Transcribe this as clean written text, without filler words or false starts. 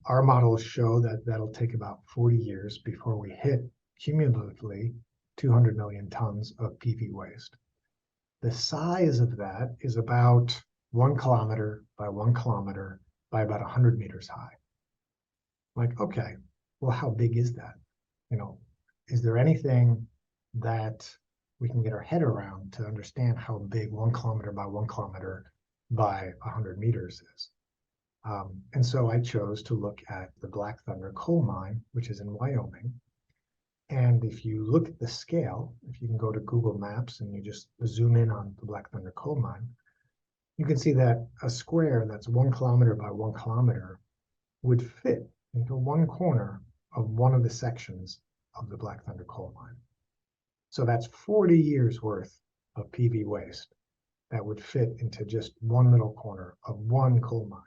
our models show that that'll take about 40 years before we hit cumulatively 200 million tons of PV waste. The size of that is about 1 kilometer by 1 kilometer by about 100 meters high. Like, okay, well, how big is that? Is there anything that we can get our head around to understand how big 1 kilometer by 1 kilometer by 100 meters is? And so I chose to look at the Black Thunder coal mine, which is in Wyoming. And if you look at the scale, if you can go to Google Maps and you just zoom in on the Black Thunder coal mine, you can see that a square that's 1 kilometer by 1 kilometer would fit into one corner of one of the sections of the Black Thunder coal mine. So that's 40 years worth of PV waste that would fit into just one little corner of one coal mine.